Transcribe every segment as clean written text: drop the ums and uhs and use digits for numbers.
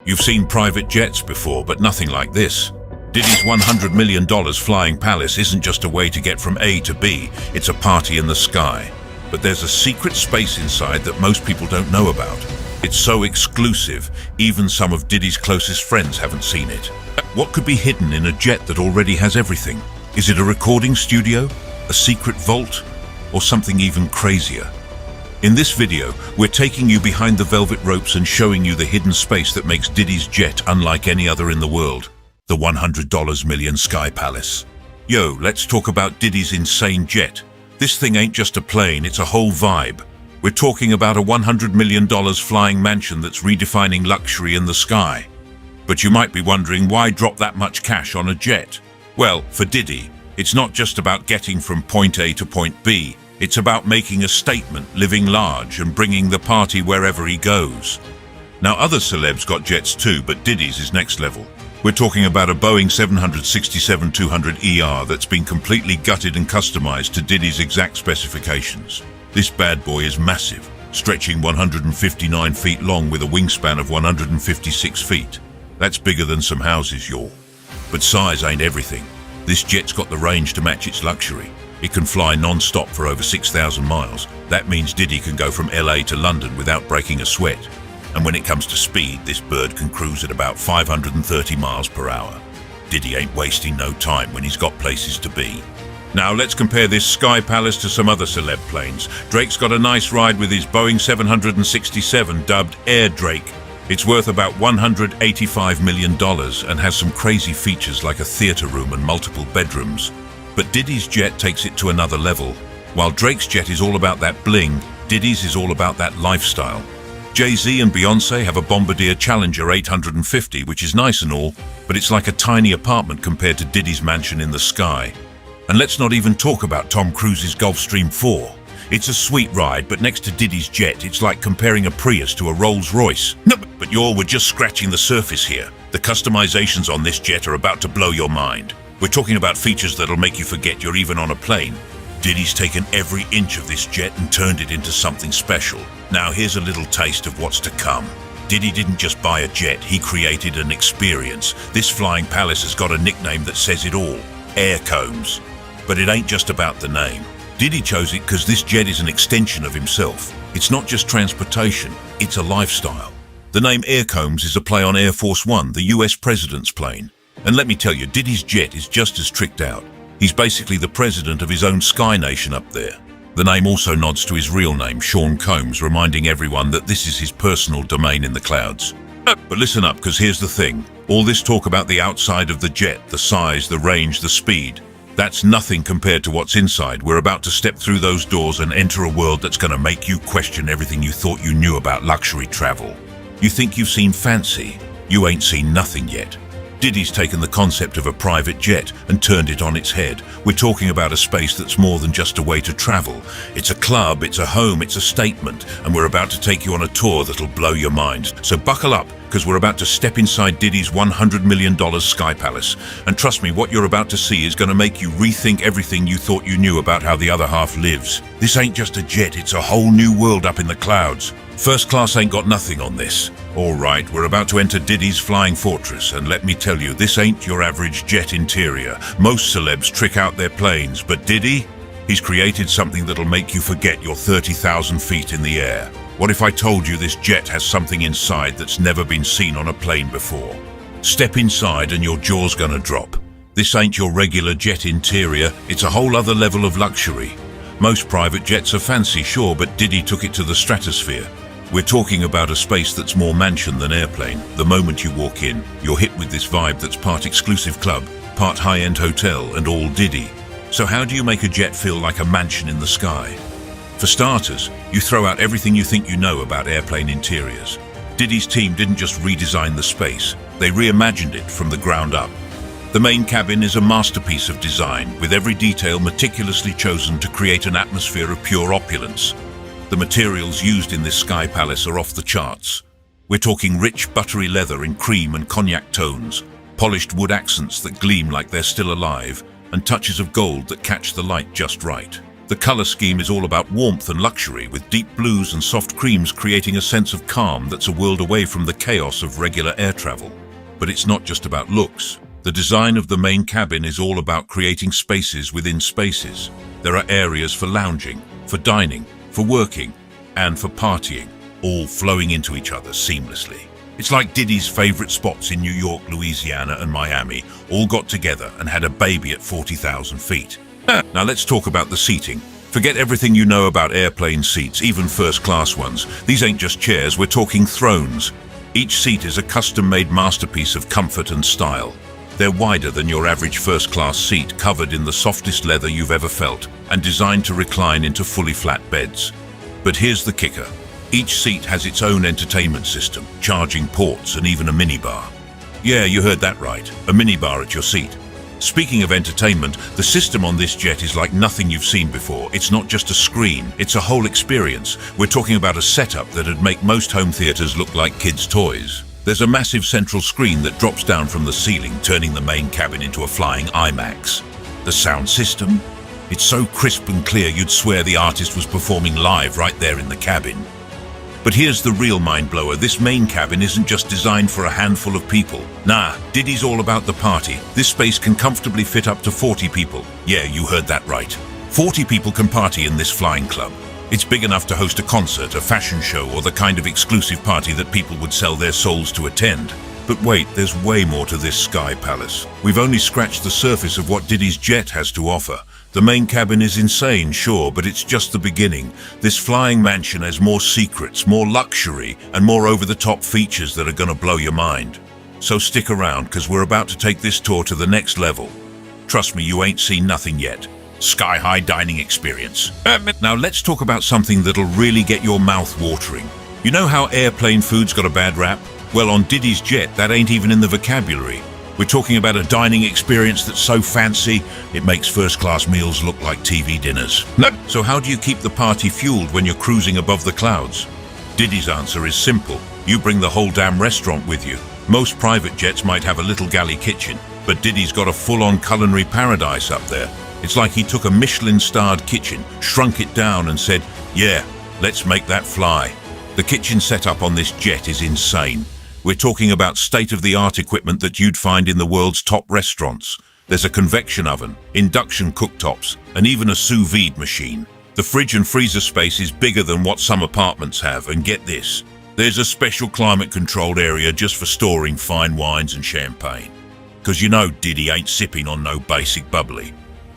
You've seen private jets before, but nothing like this. Diddy's $100 million flying palace isn't just a way to get from A to B, it's a party in the sky. But there's a secret space inside that most people don't know about. It's so exclusive, even some of Diddy's closest friends haven't seen it. What could be hidden in a jet that already has everything? Is it a recording studio, a secret vault, or something even crazier? In this video, we're taking you behind the velvet ropes and showing you the hidden space that makes Diddy's jet unlike any other in the world, the $100 million Sky Palace. Yo, let's talk about Diddy's insane jet. This thing ain't just a plane, it's a whole vibe. We're talking about a $100 million flying mansion that's redefining luxury in the sky. But you might be wondering, why drop that much cash on a jet? Well, for Diddy, it's not just about getting from point A to point B. It's about making a statement, living large, and bringing the party wherever he goes. Now, other celebs got jets too, but Diddy's is next level. We're talking about a Boeing 767-200ER that's been completely gutted and customized to Diddy's exact specifications. This bad boy is massive, stretching 159 feet long with a wingspan of 156 feet. That's bigger than some houses, y'all. But size ain't everything. This jet's got the range to match its luxury. It can fly non-stop for over 6,000 miles. That means Diddy can go from LA to London without breaking a sweat. And when it comes to speed, this bird can cruise at about 530 miles per hour. Diddy ain't wasting no time when he's got places to be. Now let's compare this Sky Palace to some other celeb planes. Drake's got a nice ride with his Boeing 767, dubbed Air Drake. It's worth about $185 million and has some crazy features like a theater room and multiple bedrooms. But Diddy's jet takes it to another level. While Drake's jet is all about that bling, Diddy's is all about that lifestyle. Jay-Z and Beyonce have a Bombardier Challenger 850, which is nice and all, but it's like a tiny apartment compared to Diddy's mansion in the sky. And let's not even talk about Tom Cruise's Gulfstream 4. It's a sweet ride, but next to Diddy's jet, it's like comparing a Prius to a Rolls-Royce. No, but y'all, we're just scratching the surface here. The customizations on this jet are about to blow your mind. We're talking about features that'll make you forget you're even on a plane. Diddy's taken every inch of this jet and turned it into something special. Now here's a little taste of what's to come. Diddy didn't just buy a jet, he created an experience. This flying palace has got a nickname that says it all, Air Combs. But it ain't just about the name. Diddy chose it because this jet is an extension of himself. It's not just transportation, it's a lifestyle. The name Air Combs is a play on Air Force One, the US president's plane. And let me tell you, Diddy's jet is just as tricked out. He's basically the president of his own Sky Nation up there. The name also nods to his real name, Sean Combs, reminding everyone that this is his personal domain in the clouds. But listen up, because here's the thing. All this talk about the outside of the jet, the size, the range, the speed, that's nothing compared to what's inside. We're about to step through those doors and enter a world that's going to make you question everything you thought you knew about luxury travel. You think you've seen fancy? You ain't seen nothing yet. Diddy's taken the concept of a private jet and turned it on its head. We're talking about a space that's more than just a way to travel. It's a club, it's a home, it's a statement, and we're about to take you on a tour that'll blow your mind. So buckle up, because we're about to step inside Diddy's $100 million Sky Palace. And trust me, what you're about to see is going to make you rethink everything you thought you knew about how the other half lives. This ain't just a jet, it's a whole new world up in the clouds. First class ain't got nothing on this. All right, we're about to enter Diddy's flying fortress, and let me tell you, this ain't your average jet interior. Most celebs trick out their planes, but Diddy? He's created something that'll make you forget you're 30,000 feet in the air. What if I told you this jet has something inside that's never been seen on a plane before? Step inside and your jaw's gonna drop. This ain't your regular jet interior, it's a whole other level of luxury. Most private jets are fancy, sure, but Diddy took it to the stratosphere. We're talking about a space that's more mansion than airplane. The moment you walk in, you're hit with this vibe that's part exclusive club, part high-end hotel, and all Diddy. So how do you make a jet feel like a mansion in the sky? For starters, you throw out everything you think you know about airplane interiors. Diddy's team didn't just redesign the space, they reimagined it from the ground up. The main cabin is a masterpiece of design, with every detail meticulously chosen to create an atmosphere of pure opulence. The materials used in this Sky Palace are off the charts. We're talking rich, buttery leather in cream and cognac tones, polished wood accents that gleam like they're still alive, and touches of gold that catch the light just right. The color scheme is all about warmth and luxury, with deep blues and soft creams creating a sense of calm that's a world away from the chaos of regular air travel. But it's not just about looks. The design of the main cabin is all about creating spaces within spaces. There are areas for lounging, for dining, for working, and for partying, all flowing into each other seamlessly. It's like Diddy's favorite spots in New York, Louisiana, and Miami all got together and had a baby at 40,000 feet. Now let's talk about the seating. Forget everything you know about airplane seats, even first-class ones. These ain't just chairs, we're talking thrones. Each seat is a custom-made masterpiece of comfort and style. They're wider than your average first-class seat, covered in the softest leather you've ever felt, and designed to recline into fully flat beds. But here's the kicker. Each seat has its own entertainment system, charging ports, and even a minibar. Yeah, you heard that right, a minibar at your seat. Speaking of entertainment, the system on this jet is like nothing you've seen before. It's not just a screen, it's a whole experience. We're talking about a setup that'd make most home theaters look like kids' toys. There's a massive central screen that drops down from the ceiling, turning the main cabin into a flying IMAX. The sound system? It's so crisp and clear you'd swear the artist was performing live right there in the cabin. But here's the real mind-blower. This main cabin isn't just designed for a handful of people. Nah, Diddy's all about the party. This space can comfortably fit up to 40 people. Yeah, you heard that right. 40 people can party in this flying club. It's big enough to host a concert, a fashion show, or the kind of exclusive party that people would sell their souls to attend. But wait, there's way more to this Sky Palace. We've only scratched the surface of what Diddy's jet has to offer. The main cabin is insane, sure, but it's just the beginning. This flying mansion has more secrets, more luxury, and more over-the-top features that are gonna blow your mind. So stick around, because we're about to take this tour to the next level. Trust me, you ain't seen nothing yet. Sky-high dining experience. Now let's talk about something that'll really get your mouth watering. You know how airplane food's got a bad rap? Well, on Diddy's jet, that ain't even in the vocabulary. We're talking about a dining experience that's so fancy, it makes first-class meals look like TV dinners. No. So how do you keep the party fueled when you're cruising above the clouds? Diddy's answer is simple. You bring the whole damn restaurant with you. Most private jets might have a little galley kitchen, but Diddy's got a full-on culinary paradise up there. It's like he took a Michelin-starred kitchen, shrunk it down and said, yeah, let's make that fly. The kitchen setup on this jet is insane. We're talking about state-of-the-art equipment that you'd find in the world's top restaurants. There's a convection oven, induction cooktops, and even a sous vide machine. The fridge and freezer space is bigger than what some apartments have, and get this, there's a special climate-controlled area just for storing fine wines and champagne. 'Cause you know Diddy ain't sipping on no basic bubbly.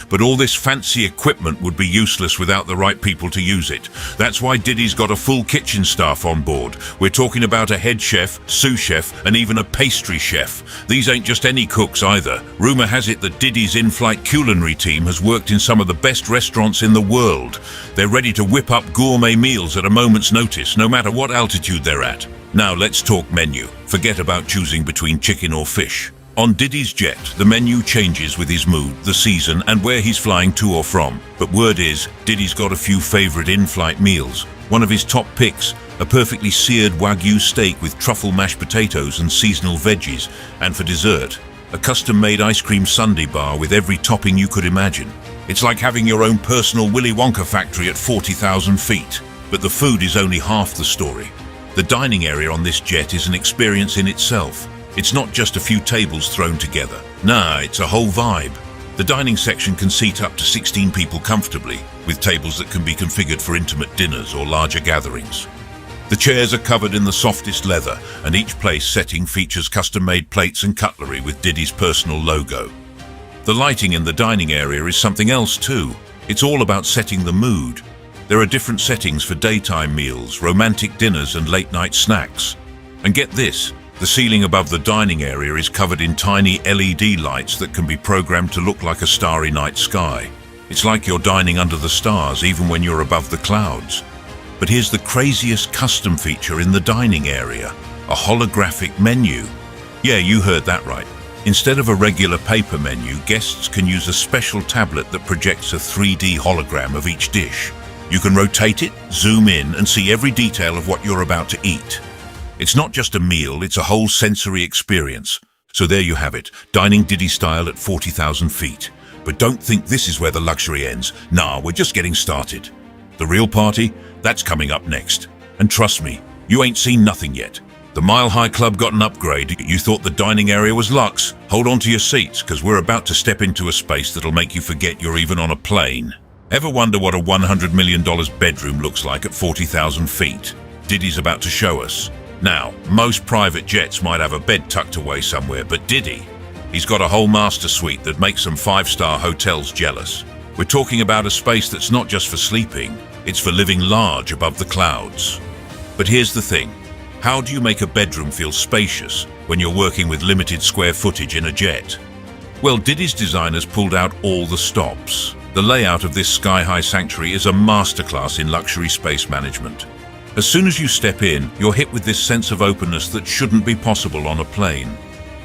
But all this fancy equipment would be useless without the right people to use it. That's why Diddy's got a full kitchen staff on board. We're talking about a head chef, sous chef, and even a pastry chef. These ain't just any cooks either. Rumor has it that Diddy's in-flight culinary team has worked in some of the best restaurants in the world. They're ready to whip up gourmet meals at a moment's notice, no matter what altitude they're at. Now let's talk menu. Forget about choosing between chicken or fish. On Diddy's jet, the menu changes with his mood, the season, and where he's flying to or from. But word is, Diddy's got a few favorite in-flight meals. One of his top picks, a perfectly seared Wagyu steak with truffle mashed potatoes and seasonal veggies. And for dessert, a custom-made ice cream sundae bar with every topping you could imagine. It's like having your own personal Willy Wonka factory at 40,000 feet. But the food is only half the story. The dining area on this jet is an experience in itself. It's not just a few tables thrown together. Nah, it's a whole vibe. The dining section can seat up to 16 people comfortably, with tables that can be configured for intimate dinners or larger gatherings. The chairs are covered in the softest leather, and each place setting features custom-made plates and cutlery with Diddy's personal logo. The lighting in the dining area is something else too. It's all about setting the mood. There are different settings for daytime meals, romantic dinners, and late-night snacks. And get this, the ceiling above the dining area is covered in tiny LED lights that can be programmed to look like a starry night sky. It's like you're dining under the stars even when you're above the clouds. But here's the craziest custom feature in the dining area, a holographic menu. Yeah, you heard that right. Instead of a regular paper menu, guests can use a special tablet that projects a 3D hologram of each dish. You can rotate it, zoom in, and see every detail of what you're about to eat. It's not just a meal, it's a whole sensory experience. So there you have it, dining Diddy style at 40,000 feet. But don't think this is where the luxury ends. Nah, we're just getting started. The real party, that's coming up next. And trust me, you ain't seen nothing yet. The Mile High Club got an upgrade. You thought the dining area was luxe. Hold on to your seats, because we're about to step into a space that'll make you forget you're even on a plane. Ever wonder what a $100 million bedroom looks like at 40,000 feet? Diddy's about to show us. Now, most private jets might have a bed tucked away somewhere, but Diddy, he's got a whole master suite that makes some five-star hotels jealous. We're talking about a space that's not just for sleeping, it's for living large above the clouds. But here's the thing. How do you make a bedroom feel spacious when you're working with limited square footage in a jet? Well, Diddy's designers pulled out all the stops. The layout of this sky-high sanctuary is a masterclass in luxury space management. As soon as you step in, you're hit with this sense of openness that shouldn't be possible on a plane.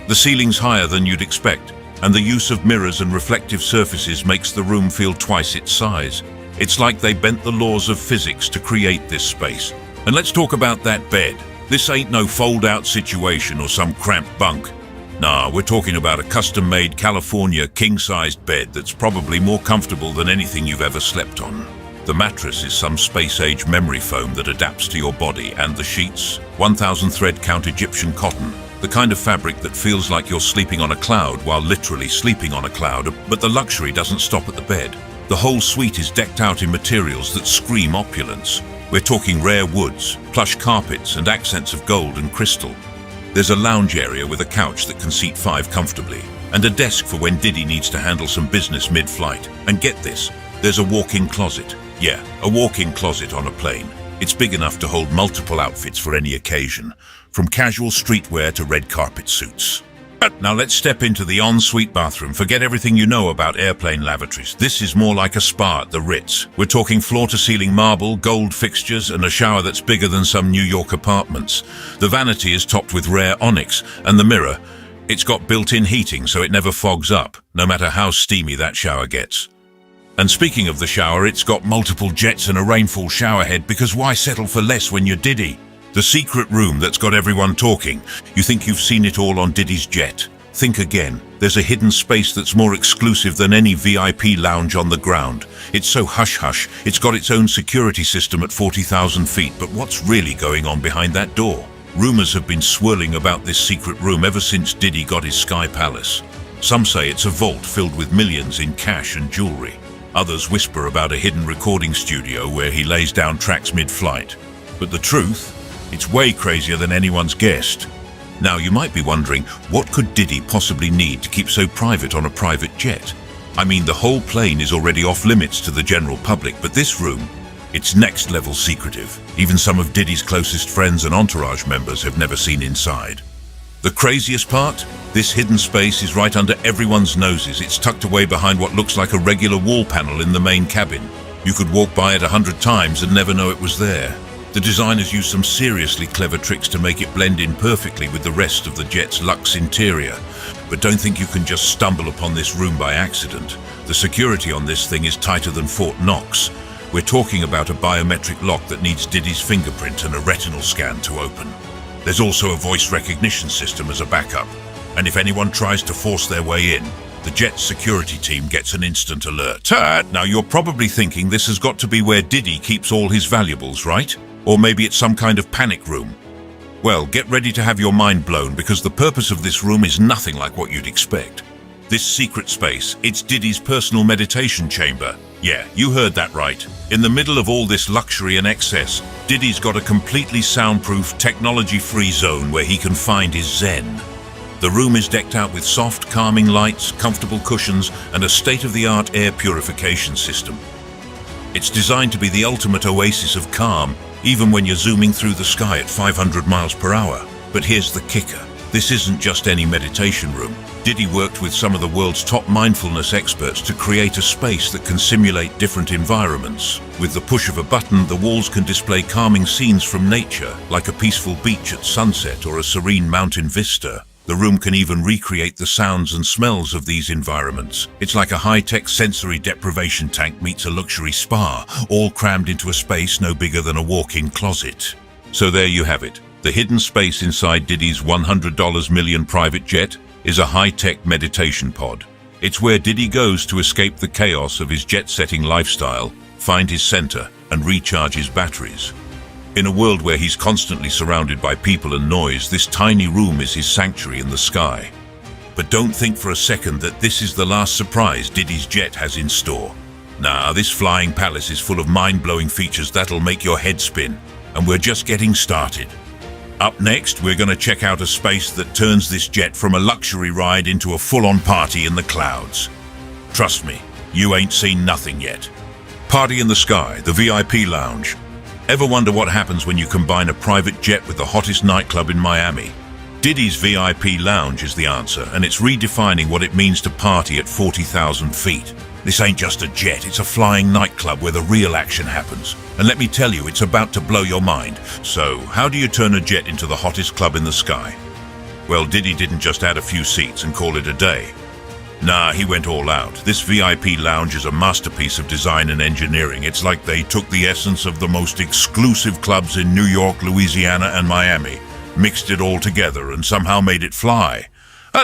The ceiling's higher than you'd expect, and the use of mirrors and reflective surfaces makes the room feel twice its size. It's like they bent the laws of physics to create this space. And let's talk about that bed. This ain't no fold-out situation or some cramped bunk. Nah, we're talking about a custom-made California king-sized bed that's probably more comfortable than anything you've ever slept on. The mattress is some space-age memory foam that adapts to your body, and the sheets, 1,000 thread count Egyptian cotton, the kind of fabric that feels like you're sleeping on a cloud while literally sleeping on a cloud. But the luxury doesn't stop at the bed. The whole suite is decked out in materials that scream opulence. We're talking rare woods, plush carpets, and accents of gold and crystal. There's a lounge area with a couch that can seat 5 comfortably, and a desk for when Diddy needs to handle some business mid-flight. And get this, there's a walk-in closet. Yeah, a walk-in closet on a plane. It's big enough to hold multiple outfits for any occasion, from casual streetwear to red carpet suits. Now let's step into the ensuite bathroom. Forget everything you know about airplane lavatories. This is more like a spa at the Ritz. We're talking floor-to-ceiling marble, gold fixtures, and a shower that's bigger than some New York apartments. The vanity is topped with rare onyx, and the mirror, it's got built-in heating so it never fogs up, no matter how steamy that shower gets. And speaking of the shower, it's got multiple jets and a rainfall showerhead, because why settle for less when you're Diddy? The secret room that's got everyone talking. You think you've seen it all on Diddy's jet? Think again. There's a hidden space that's more exclusive than any VIP lounge on the ground. It's so hush-hush, it's got its own security system at 40,000 feet, but what's really going on behind that door? Rumors have been swirling about this secret room ever since Diddy got his Sky Palace. Some say it's a vault filled with millions in cash and jewelry. Others whisper about a hidden recording studio where he lays down tracks mid-flight. But the truth? It's way crazier than anyone's guessed. Now, you might be wondering, what could Diddy possibly need to keep so private on a private jet? I mean, the whole plane is already off limits to the general public, but this room, it's next level secretive. Even some of Diddy's closest friends and entourage members have never seen inside. The craziest part? This hidden space is right under everyone's noses. It's tucked away behind what looks like a regular wall panel in the main cabin. You could walk by it 100 times and never know it was there. The designers used some seriously clever tricks to make it blend in perfectly with the rest of the jet's luxe interior. But don't think you can just stumble upon this room by accident. The security on this thing is tighter than Fort Knox. We're talking about a biometric lock that needs Diddy's fingerprint and a retinal scan to open. There's also a voice recognition system as a backup. And if anyone tries to force their way in, the jet's security team gets an instant alert. Now you're probably thinking this has got to be where Diddy keeps all his valuables, right? Or maybe it's some kind of panic room. Well, get ready to have your mind blown, because the purpose of this room is nothing like what you'd expect. This secret space, it's Diddy's personal meditation chamber. Yeah, you heard that right. In the middle of all this luxury and excess, Diddy's got a completely soundproof, technology-free zone where he can find his zen. The room is decked out with soft, calming lights, comfortable cushions, and a state-of-the-art air purification system. It's designed to be the ultimate oasis of calm, even when you're zooming through the sky at 500 miles per hour. But here's the kicker. This isn't just any meditation room. Diddy worked with some of the world's top mindfulness experts to create a space that can simulate different environments. With the push of a button, the walls can display calming scenes from nature, like a peaceful beach at sunset or a serene mountain vista. The room can even recreate the sounds and smells of these environments. It's like a high-tech sensory deprivation tank meets a luxury spa, all crammed into a space no bigger than a walk-in closet. So there you have it. The hidden space inside Diddy's $100 million private jet is a high-tech meditation pod. It's where Diddy goes to escape the chaos of his jet-setting lifestyle, find his center, and recharge his batteries. In a world where he's constantly surrounded by people and noise, this tiny room is his sanctuary in the sky. But don't think for a second that this is the last surprise Diddy's jet has in store. Nah, this flying palace is full of mind-blowing features that'll make your head spin, and we're just getting started. Up next, we're going to check out a space that turns this jet from a luxury ride into a full-on party in the clouds. Trust me, you ain't seen nothing yet. Party in the Sky, the VIP lounge. Ever wonder what happens when you combine a private jet with the hottest nightclub in Miami? Diddy's VIP lounge is the answer, and it's redefining what it means to party at 40,000 feet. This ain't just a jet, it's a flying nightclub where the real action happens. And let me tell you, it's about to blow your mind. So, how do you turn a jet into the hottest club in the sky? Well, Diddy didn't just add a few seats and call it a day. Nah, he went all out. This VIP lounge is a masterpiece of design and engineering. It's like they took the essence of the most exclusive clubs in New York, Louisiana, and Miami, mixed it all together, and somehow made it fly.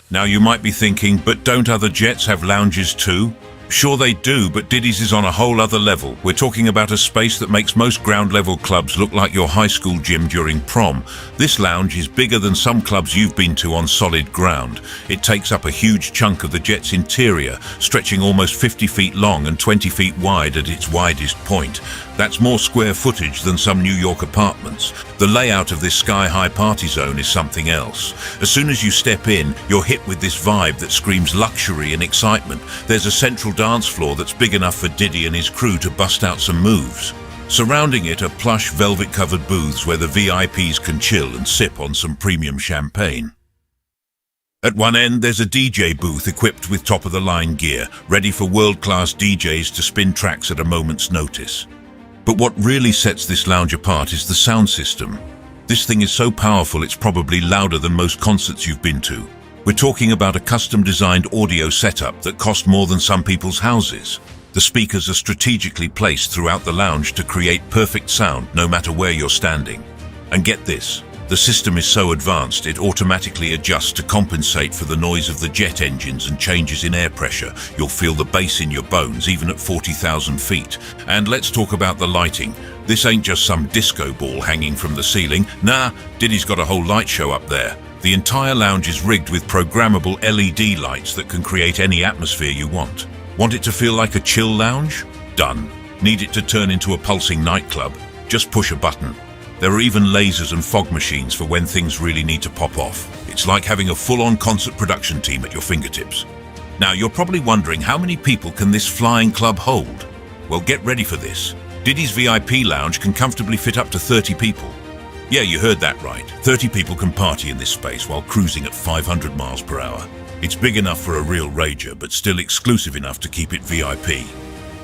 Now you might be thinking, but don't other jets have lounges too? Sure they do, but Diddy's is on a whole other level. We're talking about a space that makes most ground-level clubs look like your high school gym during prom. This lounge is bigger than some clubs you've been to on solid ground. It takes up a huge chunk of the jet's interior, stretching almost 50 feet long and 20 feet wide at its widest point. That's more square footage than some New York apartments. The layout of this sky-high party zone is something else. As soon as you step in, you're hit with this vibe that screams luxury and excitement. There's a central dance floor that's big enough for Diddy and his crew to bust out some moves. Surrounding it are plush velvet-covered booths where the VIPs can chill and sip on some premium champagne. At one end, there's a DJ booth equipped with top-of-the-line gear, ready for world-class DJs to spin tracks at a moment's notice. But what really sets this lounge apart is the sound system. This thing is so powerful it's probably louder than most concerts you've been to. We're talking about a custom-designed audio setup that cost more than some people's houses. The speakers are strategically placed throughout the lounge to create perfect sound no matter where you're standing. And get this, the system is so advanced it automatically adjusts to compensate for the noise of the jet engines and changes in air pressure. You'll feel the bass in your bones even at 40,000 feet. And let's talk about the lighting. This ain't just some disco ball hanging from the ceiling. Nah, Diddy's got a whole light show up there. The entire lounge is rigged with programmable LED lights that can create any atmosphere you want. Want it to feel like a chill lounge? Done. Need it to turn into a pulsing nightclub? Just push a button. There are even lasers and fog machines for when things really need to pop off. It's like having a full-on concert production team at your fingertips. Now, you're probably wondering, how many people can this flying club hold? Well, get ready for this. Diddy's VIP lounge can comfortably fit up to 30 people. Yeah, you heard that right. 30 people can party in this space while cruising at 500 miles per hour. It's big enough for a real rager, but still exclusive enough to keep it VIP.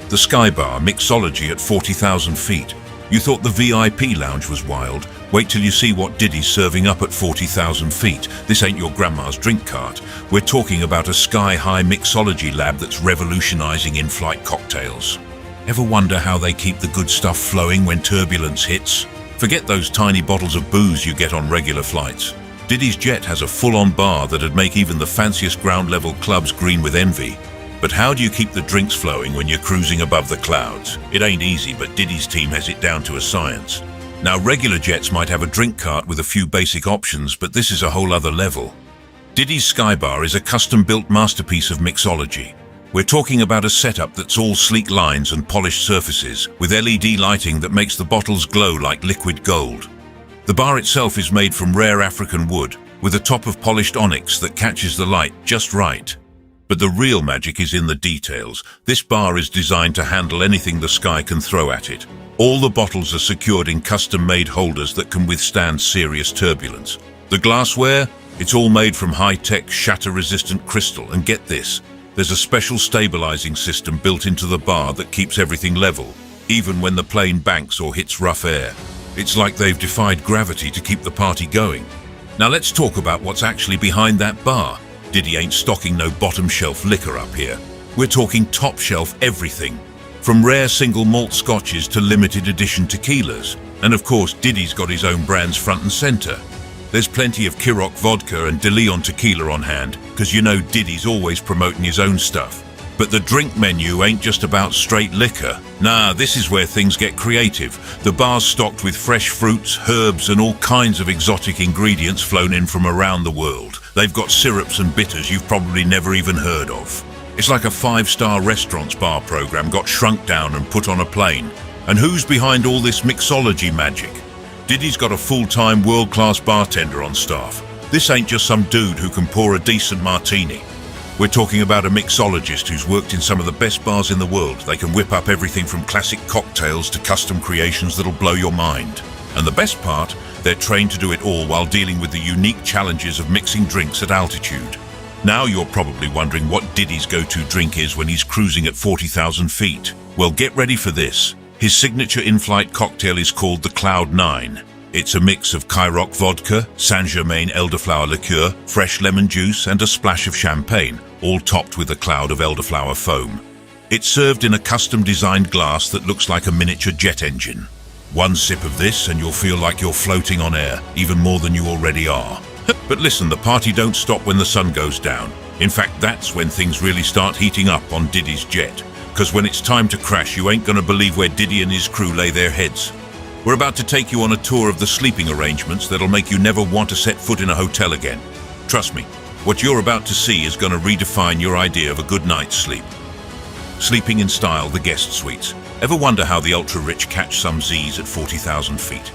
The Sky Bar Mixology at 40,000 feet. You thought the VIP lounge was wild? Wait till you see what Diddy's serving up at 40,000 feet. This ain't your grandma's drink cart. We're talking about a sky-high mixology lab that's revolutionizing in-flight cocktails. Ever wonder how they keep the good stuff flowing when turbulence hits? Forget those tiny bottles of booze you get on regular flights. Diddy's jet has a full-on bar that'd make even the fanciest ground-level clubs green with envy. But how do you keep the drinks flowing when you're cruising above the clouds? It ain't easy, but Diddy's team has it down to a science. Now, regular jets might have a drink cart with a few basic options, but this is a whole other level. Diddy's Sky Bar is a custom-built masterpiece of mixology. We're talking about a setup that's all sleek lines and polished surfaces, with LED lighting that makes the bottles glow like liquid gold. The bar itself is made from rare African wood, with a top of polished onyx that catches the light just right. But the real magic is in the details. This bar is designed to handle anything the sky can throw at it. All the bottles are secured in custom-made holders that can withstand serious turbulence. The glassware? It's all made from high-tech, shatter-resistant crystal. And get this, there's a special stabilizing system built into the bar that keeps everything level, even when the plane banks or hits rough air. It's like they've defied gravity to keep the party going. Now let's talk about what's actually behind that bar. Diddy ain't stocking no bottom-shelf liquor up here. We're talking top-shelf everything, from rare single malt scotches to limited edition tequilas. And of course, Diddy's got his own brands front and center. There's plenty of Ciroc vodka and De Leon tequila on hand, because you know Diddy's always promoting his own stuff. But the drink menu ain't just about straight liquor. Nah, this is where things get creative. The bar's stocked with fresh fruits, herbs, and all kinds of exotic ingredients flown in from around the world. They've got syrups and bitters you've probably never even heard of. It's like a 5-star restaurant's bar program got shrunk down and put on a plane. And who's behind all this mixology magic? Diddy's got a full-time world-class bartender on staff. This ain't just some dude who can pour a decent martini. We're talking about a mixologist who's worked in some of the best bars in the world. They can whip up everything from classic cocktails to custom creations that'll blow your mind. And the best part, they're trained to do it all while dealing with the unique challenges of mixing drinks at altitude. Now you're probably wondering what Diddy's go-to drink is when he's cruising at 40,000 feet. Well, get ready for this. His signature in-flight cocktail is called the Cloud 9. It's a mix of Ciroc vodka, Saint-Germain elderflower liqueur, fresh lemon juice, and a splash of champagne, all topped with a cloud of elderflower foam. It's served in a custom-designed glass that looks like a miniature jet engine. One sip of this and you'll feel like you're floating on air, even more than you already are. But listen, the party don't stop when the sun goes down. In fact, that's when things really start heating up on Diddy's jet. Because when it's time to crash, you ain't gonna believe where Diddy and his crew lay their heads. We're about to take you on a tour of the sleeping arrangements that'll make you never want to set foot in a hotel again. Trust me, what you're about to see is gonna redefine your idea of a good night's sleep. Sleeping in style, the guest suites. Ever wonder how the ultra-rich catch some Z's at 40,000 feet?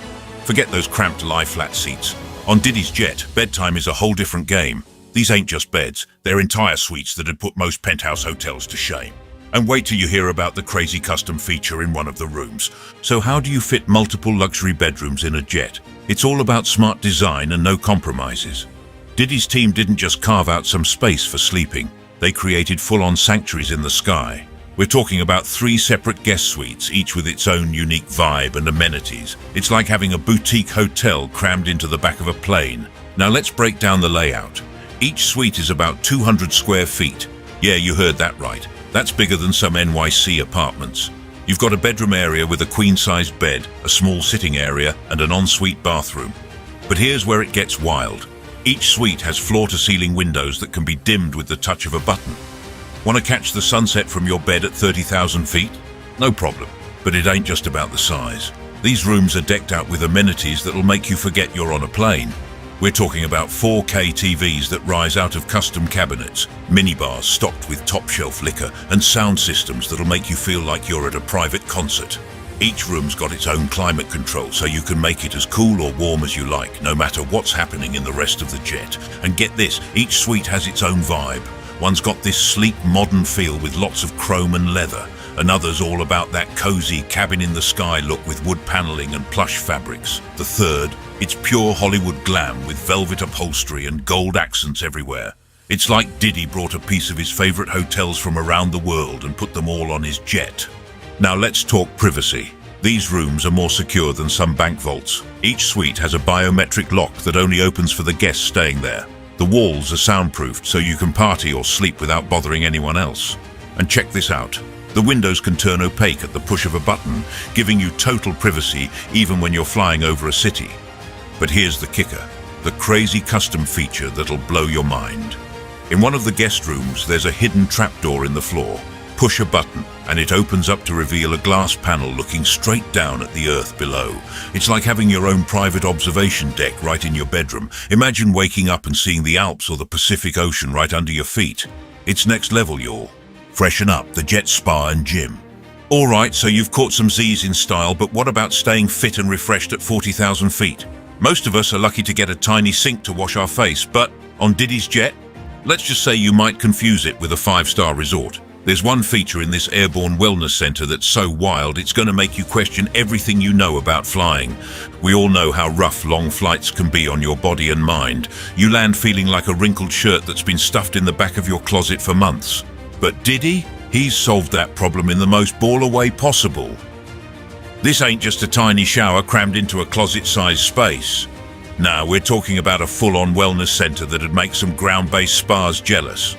Forget those cramped lie-flat seats. On Diddy's jet, bedtime is a whole different game. These ain't just beds, they're entire suites that'd put most penthouse hotels to shame. And wait till you hear about the crazy custom feature in one of the rooms. So how do you fit multiple luxury bedrooms in a jet? It's all about smart design and no compromises. Diddy's team didn't just carve out some space for sleeping. They created full-on sanctuaries in the sky. We're talking about 3 separate guest suites, each with its own unique vibe and amenities. It's like having a boutique hotel crammed into the back of a plane. Now let's break down the layout. Each suite is about 200 square feet. Yeah, you heard that right. That's bigger than some NYC apartments. You've got a bedroom area with a queen-sized bed, a small sitting area, and an ensuite bathroom. But here's where it gets wild. Each suite has floor-to-ceiling windows that can be dimmed with the touch of a button. Want to catch the sunset from your bed at 30,000 feet? No problem. But it ain't just about the size. These rooms are decked out with amenities that'll make you forget you're on a plane. We're talking about 4K TVs that rise out of custom cabinets, minibars stocked with top-shelf liquor, and sound systems that'll make you feel like you're at a private concert. Each room's got its own climate control, so you can make it as cool or warm as you like, no matter what's happening in the rest of the jet. And get this, each suite has its own vibe. One's got this sleek, modern feel with lots of chrome and leather. Another's all about that cozy cabin-in-the-sky look with wood paneling and plush fabrics. The third, it's pure Hollywood glam with velvet upholstery and gold accents everywhere. It's like Diddy brought a piece of his favorite hotels from around the world and put them all on his jet. Now let's talk privacy. These rooms are more secure than some bank vaults. Each suite has a biometric lock that only opens for the guests staying there. The walls are soundproofed so you can party or sleep without bothering anyone else. And check this out. The windows can turn opaque at the push of a button, giving you total privacy even when you're flying over a city. But here's the kicker, the crazy custom feature that'll blow your mind. In one of the guest rooms, there's a hidden trapdoor in the floor. Push a button, and it opens up to reveal a glass panel looking straight down at the earth below. It's like having your own private observation deck right in your bedroom. Imagine waking up and seeing the Alps or the Pacific Ocean right under your feet. It's next level, y'all. Freshen up, the jet spa and gym. All right, so you've caught some Z's in style, but what about staying fit and refreshed at 40,000 feet? Most of us are lucky to get a tiny sink to wash our face, but on Diddy's jet? Let's just say you might confuse it with a 5-star resort. There's one feature in this airborne wellness center that's so wild it's going to make you question everything you know about flying. We all know how rough long flights can be on your body and mind. You land feeling like a wrinkled shirt that's been stuffed in the back of your closet for months. But Diddy, he's solved that problem in the most baller way possible. This ain't just a tiny shower crammed into a closet-sized space. Nah, we're talking about a full-on wellness center that'd make some ground-based spas jealous.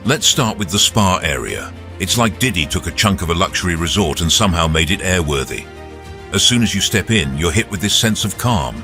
Let's start with the spa area. It's like Diddy took a chunk of a luxury resort and somehow made it airworthy. As soon as you step in, you're hit with this sense of calm.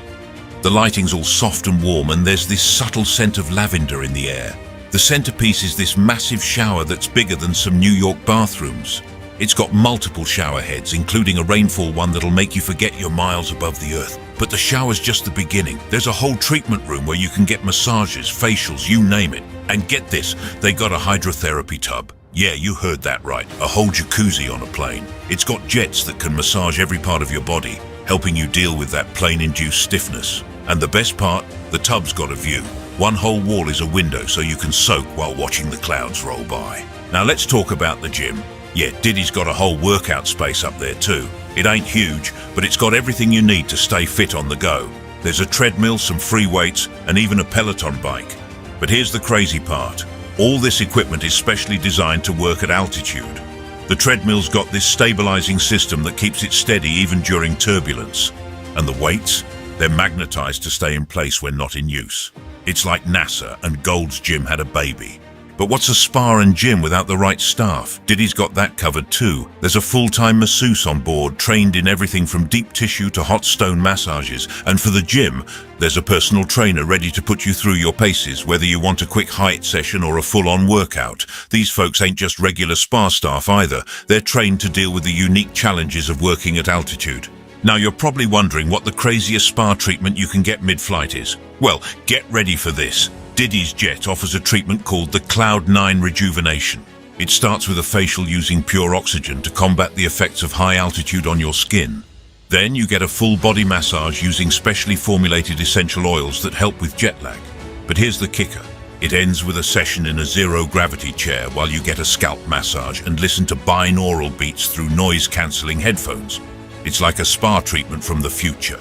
The lighting's all soft and warm, and there's this subtle scent of lavender in the air. The centerpiece is this massive shower that's bigger than some New York bathrooms. It's got multiple shower heads, including a rainfall one that'll make you forget you're miles above the earth. But the shower's just the beginning. There's a whole treatment room where you can get massages, facials, you name it. And get this, they got a hydrotherapy tub. Yeah, you heard that right, a whole jacuzzi on a plane. It's got jets that can massage every part of your body, helping you deal with that plane-induced stiffness. And the best part, the tub's got a view. One whole wall is a window so you can soak while watching the clouds roll by. Now let's talk about the gym. Yeah, Diddy's got a whole workout space up there too. It ain't huge, but it's got everything you need to stay fit on the go. There's a treadmill, some free weights, and even a Peloton bike. But here's the crazy part. All this equipment is specially designed to work at altitude. The treadmill's got this stabilizing system that keeps it steady even during turbulence. And the weights? They're magnetized to stay in place when not in use. It's like NASA and Gold's Gym had a baby. But what's a spa and gym without the right staff? Diddy's got that covered too. There's a full-time masseuse on board, trained in everything from deep tissue to hot stone massages. And for the gym, there's a personal trainer ready to put you through your paces, whether you want a quick height session or a full-on workout. These folks ain't just regular spa staff either. They're trained to deal with the unique challenges of working at altitude. Now you're probably wondering what the craziest spa treatment you can get mid-flight is. Well, get ready for this. Diddy's jet offers a treatment called the Cloud9 Rejuvenation. It starts with a facial using pure oxygen to combat the effects of high altitude on your skin. Then you get a full body massage using specially formulated essential oils that help with jet lag. But here's the kicker. It ends with a session in a zero-gravity chair while you get a scalp massage and listen to binaural beats through noise-cancelling headphones. It's like a spa treatment from the future.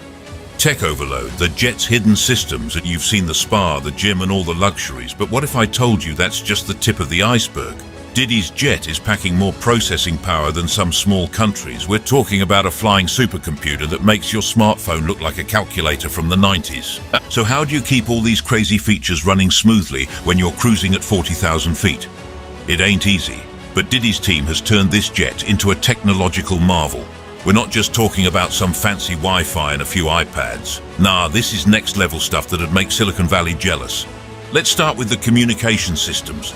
Tech overload, the jet's hidden systems, and you've seen the spa, the gym, and all the luxuries. But what if I told you that's just the tip of the iceberg? Diddy's jet is packing more processing power than some small countries. We're talking about a flying supercomputer that makes your smartphone look like a calculator from the 90s. So how do you keep all these crazy features running smoothly when you're cruising at 40,000 feet? It ain't easy, but Diddy's team has turned this jet into a technological marvel. We're not just talking about some fancy Wi-Fi and a few iPads. Nah, this is next level stuff that'd make Silicon Valley jealous. Let's start with the communication systems.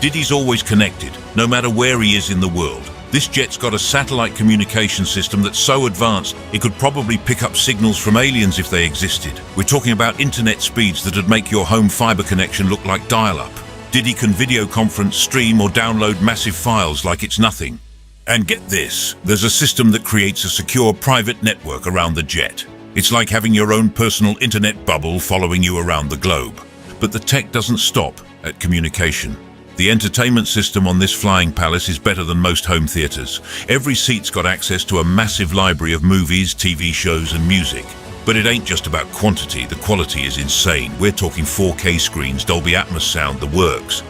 Diddy's always connected, no matter where he is in the world. This jet's got a satellite communication system that's so advanced, it could probably pick up signals from aliens if they existed. We're talking about internet speeds that'd make your home fiber connection look like dial-up. Diddy can video conference, stream, or download massive files like it's nothing. And get this, there's a system that creates a secure private network around the jet. It's like having your own personal internet bubble following you around the globe. But the tech doesn't stop at communication. The entertainment system on this flying palace is better than most home theaters. Every seat's got access to a massive library of movies, TV shows, and music. But it ain't just about quantity, the quality is insane. We're talking 4K screens, Dolby Atmos sound, the works.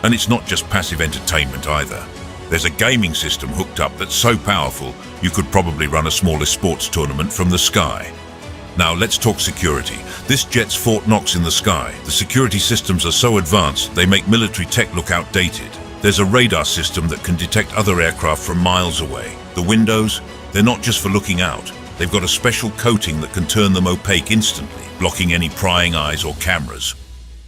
And it's not just passive entertainment either. There's a gaming system hooked up that's so powerful, you could probably run a smallest sports tournament from the sky. Now let's talk security. This jet's Fort Knox in the sky. The security systems are so advanced, they make military tech look outdated. There's a radar system that can detect other aircraft from miles away. The windows, they're not just for looking out. They've got a special coating that can turn them opaque instantly, blocking any prying eyes or cameras.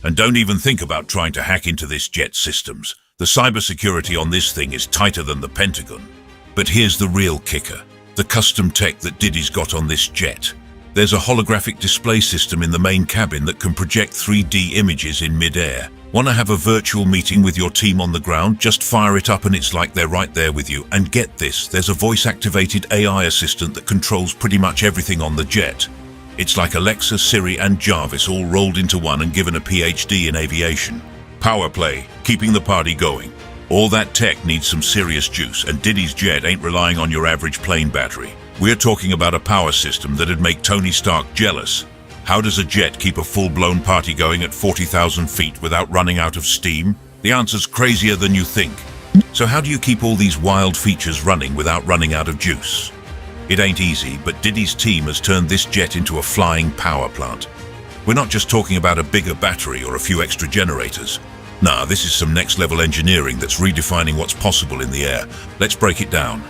And don't even think about trying to hack into this jet's systems. The cybersecurity on this thing is tighter than the Pentagon. But here's the real kicker. The custom tech that Diddy's got on this jet. There's a holographic display system in the main cabin that can project 3D images in mid-air. Want to have a virtual meeting with your team on the ground? Just fire it up and it's like they're right there with you. And get this, there's a voice-activated AI assistant that controls pretty much everything on the jet. It's like Alexa, Siri, and Jarvis all rolled into one and given a PhD in aviation. Power play, keeping the party going. All that tech needs some serious juice, and Diddy's jet ain't relying on your average plane battery. We're talking about a power system that'd make Tony Stark jealous. How does a jet keep a full-blown party going at 40,000 feet without running out of steam? The answer's crazier than you think. So how do you keep all these wild features running without running out of juice? It ain't easy, but Diddy's team has turned this jet into a flying power plant. We're not just talking about a bigger battery or a few extra generators. Nah, this is some next-level engineering that's redefining what's possible in the air. Let's break it down.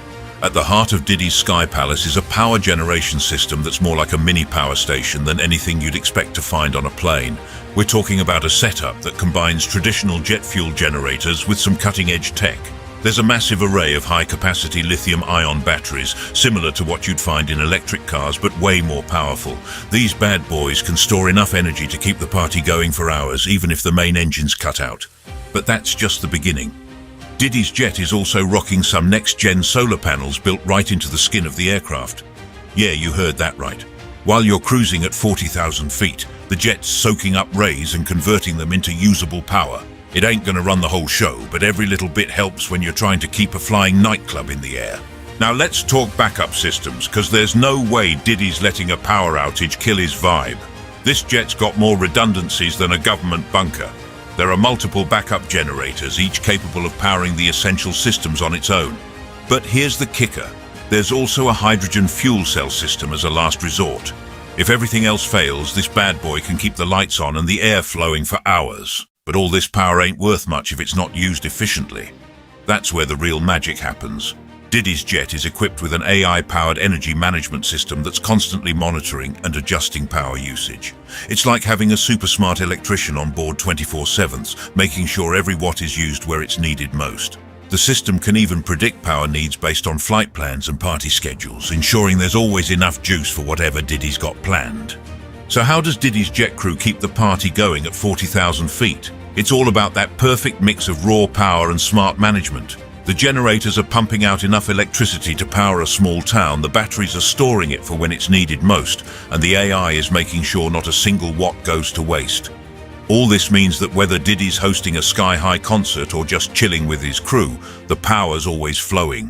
At the heart of Diddy's Sky Palace is a power generation system that's more like a mini power station than anything you'd expect to find on a plane. We're talking about a setup that combines traditional jet fuel generators with some cutting-edge tech. There's a massive array of high-capacity lithium-ion batteries, similar to what you'd find in electric cars, but way more powerful. These bad boys can store enough energy to keep the party going for hours, even if the main engine's cut out. But that's just the beginning. Diddy's jet is also rocking some next-gen solar panels built right into the skin of the aircraft. Yeah, you heard that right. While you're cruising at 40,000 feet, the jet's soaking up rays and converting them into usable power. It ain't gonna run the whole show, but every little bit helps when you're trying to keep a flying nightclub in the air. Now let's talk backup systems, because there's no way Diddy's letting a power outage kill his vibe. This jet's got more redundancies than a government bunker. There are multiple backup generators, each capable of powering the essential systems on its own. But here's the kicker. There's also a hydrogen fuel cell system as a last resort. If everything else fails, this bad boy can keep the lights on and the air flowing for hours. But all this power ain't worth much if it's not used efficiently. That's where the real magic happens. Diddy's jet is equipped with an AI-powered energy management system that's constantly monitoring and adjusting power usage. It's like having a super-smart electrician on board 24/7, making sure every watt is used where it's needed most. The system can even predict power needs based on flight plans and party schedules, ensuring there's always enough juice for whatever Diddy's got planned. So how does Diddy's jet crew keep the party going at 40,000 feet? It's all about that perfect mix of raw power and smart management. The generators are pumping out enough electricity to power a small town, the batteries are storing it for when it's needed most, and the AI is making sure not a single watt goes to waste. All this means that whether Diddy's hosting a sky-high concert or just chilling with his crew, the power's always flowing.